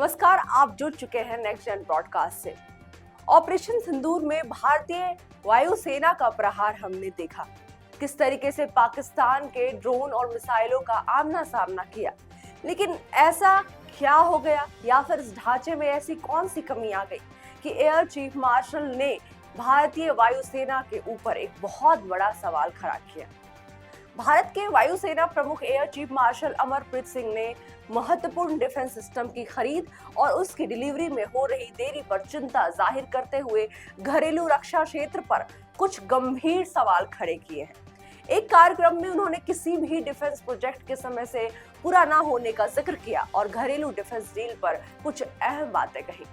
नमस्कार, आप जुड़ चुके हैं नेक्स्ट जेन ब्रॉडकास्ट से। ऑपरेशन सिंदूर में भारतीय वायुसेना का प्रहार हमने देखा। किस तरीके से पाकिस्तान के ड्रोन और मिसाइलों का आमना सामना किया, लेकिन ऐसा क्या हो गया या फिर इस ढांचे में ऐसी कौन सी कमी आ गई कि एयर चीफ मार्शल ने भारतीय वायुसेना के ऊपर एक बहुत बड़ा सवाल खड़ा किया। भारत के वायुसेना प्रमुख air chief martial Amarpreet Singh ने महत्वपूर्ण डिफेंस सिस्टम की खरीद और उसकी डिलीवरी में हो रही देरी पर चिंता जाहिर करते हुए घरेलू रक्षा क्षेत्र पर कुछ गंभीर सवाल खड़े किए हैं। एक कार्यक्रम में उन्होंने किसी भी डिफेंस प्रोजेक्ट के समय से पूरा ना होने का जिक्र किया और घरेलू डिफेंस डील पर कुछ अहम बातें कही।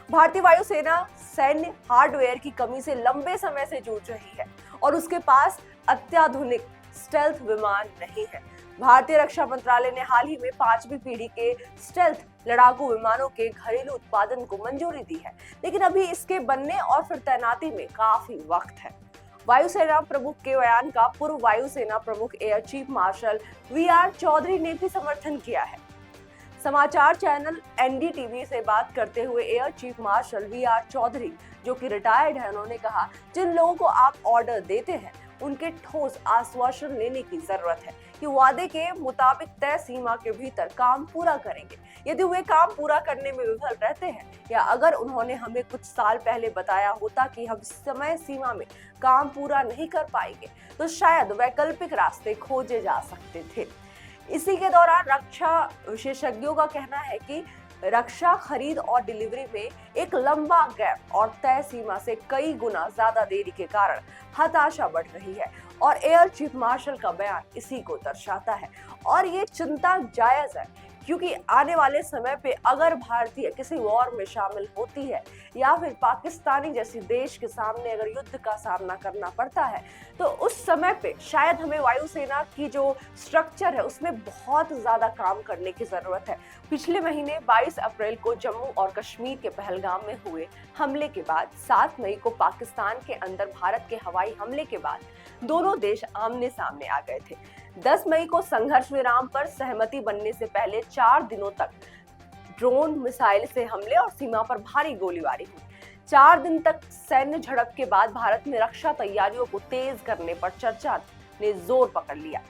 भारतीय वायुसेना सैन्य हार्डवेयर की कमी से लंबे समय से जूझ रही है और उसके पास अत्याधुनिक स्टेल्थ विमान नहीं है। भारतीय रक्षा मंत्रालय ने हाल ही में 5वीं पीढ़ी के स्टेल्थ लड़ाकू विमानों के घरेलू उत्पादन को मंजूरी दी है, लेकिन अभी इसके बनने और फिर तैनाती में काफी वक्त है। वायुसेना प्रमुख के बयान का पूर्व वायुसेना प्रमुख air chief marshal V R. Chaudhary ने भी समर्थन किया है। समाचार चैनल एनडीटीवी से बात करते हुए air chief marshal V R. Chaudhary, जो कि रिटायर्ड है, उन्होंने कहा, जिन लोगों को आप ऑर्डर देते हैं उनके ठोस आश्वासन लेने की जरूरत है कि वादे के मुताबिक तय सीमा के भीतर काम पूरा करेंगे। यदि वे काम पूरा करने में विफल रहते हैं या अगर उन्होंने हमें कुछ साल पहले बताया होता कि हम समय सीमा में काम पूरा नहीं कर पाएंगे, तो शायद वैकल्पिक रास्ते खोजे जा सकते थे। इसी के दौरान रक्षा विशेषज्ञों का कहना है कि रक्षा खरीद और डिलीवरी में एक लंबा गैप और तय सीमा से कई गुना ज्यादा देरी के कारण हताशा बढ़ रही है और एयर चीफ मार्शल का बयान इसी को दर्शाता है। और ये चिंता जायज है, क्योंकि आने वाले समय पे अगर भारतीय किसी वॉर में शामिल होती है या फिर पाकिस्तानी जैसी देश के सामने अगर युद्ध का सामना करना पड़ता है, तो उस समय पे शायद हमें वायुसेना की जो स्ट्रक्चर है उसमें बहुत ज्यादा काम करने की जरूरत है। पिछले महीने 22 अप्रैल को जम्मू और कश्मीर के पहलगाम में हुए हमले के बाद 7 मई को पाकिस्तान के अंदर भारत के हवाई हमले के बाद दोनों देश आमने सामने आ गए थे। 10 मई को संघर्ष विराम पर सहमति बनने से पहले 4 दिनों तक ड्रोन मिसाइल से हमले और सीमा पर भारी गोलीबारी हुई। 4 दिन तक सैन्य झड़प के बाद भारत में रक्षा तैयारियों को तेज करने पर चर्चा ने जोर पकड़ लिया।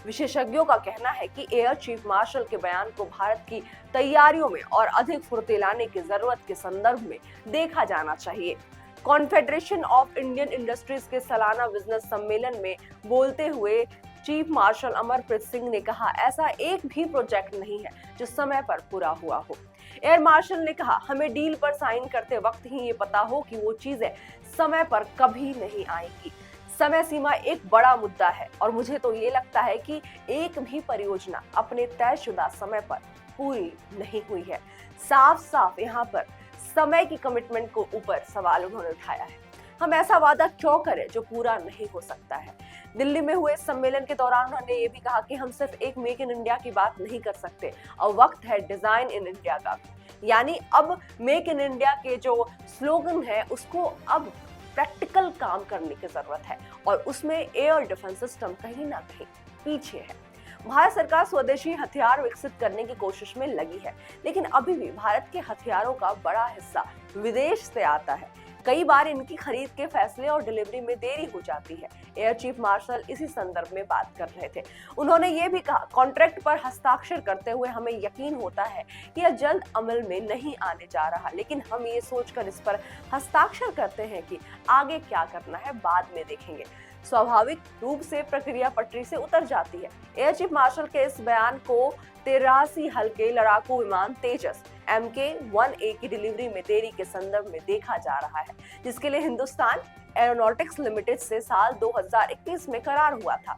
विशेषज्ञों का कहना है कि एयर चीफ मार्शल के बयान को भारत की तैयारियों में और अधिक फुर्ती लाने की जरूरत के संदर्भ में देखा जाना चाहिए। कॉन्फेडरेशन ऑफ इंडियन इंडस्ट्रीज के सालाना बिजनेस सम्मेलन में बोलते हुए चीफ मार्शल अमरप्रीत सिंह ने कहा, ऐसा एक भी प्रोजेक्ट नहीं है जो समय पर पूरा हुआ हो। एयर मार्शल ने कहा, हमें डील पर साइन करते वक्त ही ये पता हो कि वो चीजें समय पर कभी नहीं आएंगी। समय सीमा एक बड़ा मुद्दा है और मुझे तो ये लगता है कि एक भी परियोजना अपने तयशुदा समय पर पूरी नहीं हुई है। साफ साफ यहाँ पर समय की कमिटमेंट को ऊपर सवाल उन्होंने उठाया है। हम ऐसा वादा क्यों करें जो पूरा नहीं हो सकता है। दिल्ली में हुए सम्मेलन के दौरान उन्होंने ये भी कहा कि हम सिर्फ एक मेक इन इंडिया की बात नहीं कर सकते, अब वक्त है डिजाइन इन इंडिया का भी। यानी अब मेक इन इंडिया के जो स्लोगन है उसको अब प्रैक्टिकल काम करने की जरूरत है और उसमें एयर डिफेंस सिस्टम कहीं ना कहीं पीछे है। भारत सरकार स्वदेशी हथियार विकसित करने की कोशिश में लगी है, लेकिन अभी भी भारत के हथियारों का बड़ा हिस्सा विदेश से आता है। कई बार इनकी खरीद के फैसले और डिलीवरी में देरी हो जाती है। एयर चीफ मार्शल इसी संदर्भ में बात कर रहे थे। उन्होंने ये भी कहा, कॉन्ट्रैक्ट पर हस्ताक्षर करते हुए हमें यकीन होता है कि यह जल्द अमल में नहीं आने जा रहा, लेकिन हम ये सोचकर इस पर हस्ताक्षर करते हैं कि आगे क्या करना है बाद में देखेंगे। स्वाभाविक रूप से प्रक्रिया पटरी से उतर जाती है। एयर चीफ मार्शल के इस बयान को 83 हल्के लड़ाकू विमान तेजस MK-1A की डिलीवरी में देरी के संदर्भ में देखा जा रहा है, जिसके लिए हिंदुस्तान एरोनॉटिक्स लिमिटेड से साल 2021 में करार हुआ था।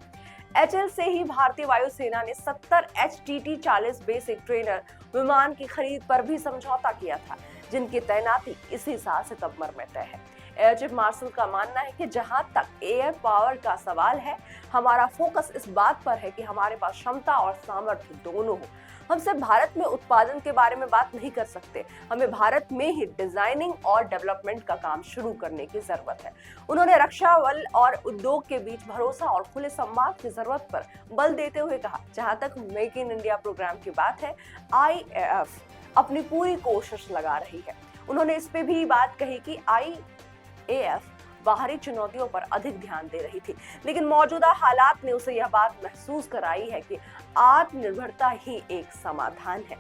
HAL से ही भारतीय वायुसेना ने 70 HTT-40 बेसिक ट्रेनर विमान की खरीद पर भी समझौता किया था, जिनकी तैनाती इसी साल सितंबर में तय है। एयर चीफ मार्शल का मानना है कि जहां तक एयर पावर का सवाल है, हमारा फोकस इस बात पर है कि हमारे पास क्षमता और सामर्थ्य दोनों हो। हम सिर्फ भारत में उत्पादन के बारे में बात नहीं कर सकते, हमें भारत में ही डिजाइनिंग और डेवलपमेंट का काम शुरू करने की जरूरत है। उन्होंने रक्षा बल और उद्योग के बीच भरोसा और खुले संवाद की जरूरत पर बल देते हुए कहा, जहां तक मेक इन इंडिया प्रोग्राम की बात है, IAF अपनी पूरी कोशिश लगा रही है। उन्होंने इस पे भी बात कही कि IAF बाहरी चुनौतियों पर अधिक ध्यान दे रही थी, लेकिन मौजूदा हालात ने उसे यह बात महसूस कराई है कि आत्मनिर्भरता ही एक समाधान है।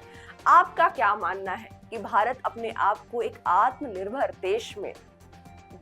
आपका क्या मानना है कि भारत अपने आप को एक आत्मनिर्भर देश में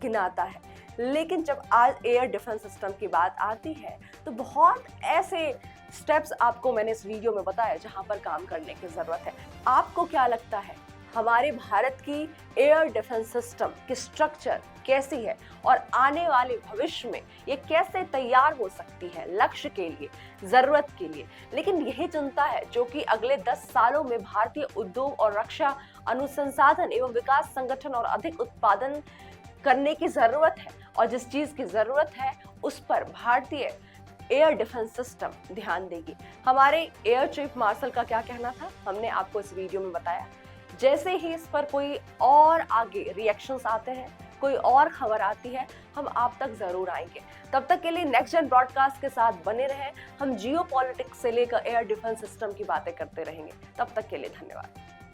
गिनाता है, लेकिन जब आज एयर डिफेंस सिस्टम की बात आती है तो बहुत ऐसे स्टेप्स आपको मैंने इस वीडियो में बताया जहां पर काम करने की जरूरत है। आपको क्या लगता है हमारे भारत की एयर डिफेंस सिस्टम की स्ट्रक्चर कैसी है और आने वाले भविष्य में ये कैसे तैयार हो सकती है लक्ष्य के लिए, जरूरत के लिए? लेकिन यही चिंता है जो कि अगले 10 सालों में भारतीय उद्योग और रक्षा अनुसंधान एवं विकास संगठन और अधिक उत्पादन करने की जरूरत है, और जिस चीज की जरूरत है उस पर भारतीय एयर डिफेंस सिस्टम ध्यान देगी। हमारे एयर चीफ मार्शल का क्या कहना था हमने आपको इस वीडियो में बताया। जैसे ही इस पर कोई और आगे रिएक्शंस आते हैं, कोई और खबर आती है, हम आप तक जरूर आएंगे। तब तक के लिए नेक्स्ट जेन ब्रॉडकास्ट के साथ बने रहें। हम जियो पॉलिटिक्स से लेकर एयर डिफेंस सिस्टम की बातें करते रहेंगे। तब तक के लिए धन्यवाद।